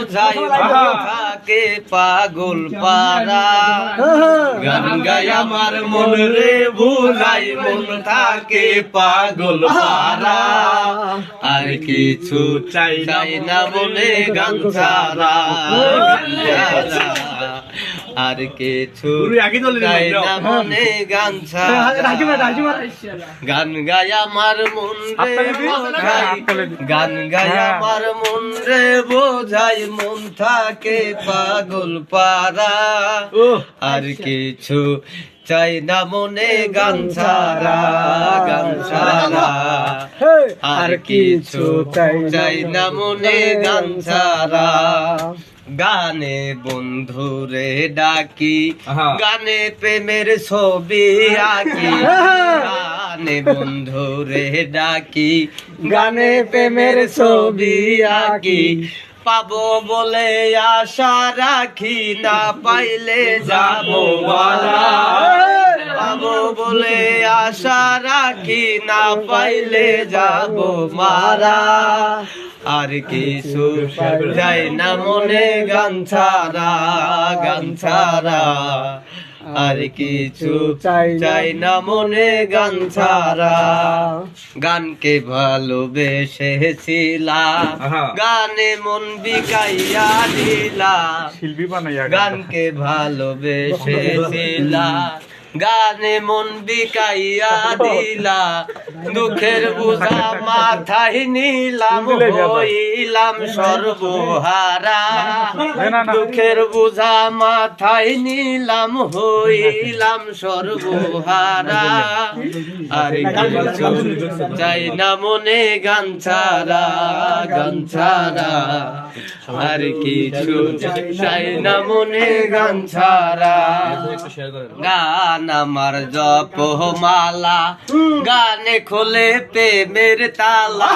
বোঝাই থাকে পাগল পারা গান গাই আমার মন রে বুঝাই মন থাকে পাগল পারা আর কিছু চাই না মনে গান ছাড়া আর কিছু চাই না মনে গান ছাড়া গান গায় আমার মন রে বোঝাই গান গায় আমার মন রে বোঝাই মন থাকে পাগল পারা আর কিছু চাই না মনে গান ছাড়া আর কিছু চাই না মনে গান ছাড়া গানে বন্ধুরে ডাকি গানে প্রেমের ছবি আঁকি গানে বন্ধুরে ডাকি গানে প্রেমের ছবি আঁকি পাবো বলে আশা রাখি না পাইলে যাবো মারা পাবো বলে আশা রাখি না পাইলে যাবো মারা আর কিছু চাই না মনে গান ছাড়া আর কিছু চাই না মনে গান ছাড়া গানকে ভালোবেসেছিলা গানে মন বিকাইয়া দিলা শিল্পী বানাইয়া গানকে ভালোবেসেছিলা গানে মন বিকাইয়া দিলা দুঃখের বোঝা মাথায় নিলাম হইলাম সর্বহারা দুঃখের বোঝা মাথায় নিলাম হইলাম সর্বহারা আর কিছু চাই না মনে গান ছাড়া আর কিছু চাই না মনে গান ছাড়া গান আমার জপ মালা গানে খোলে প্রেমের তালা।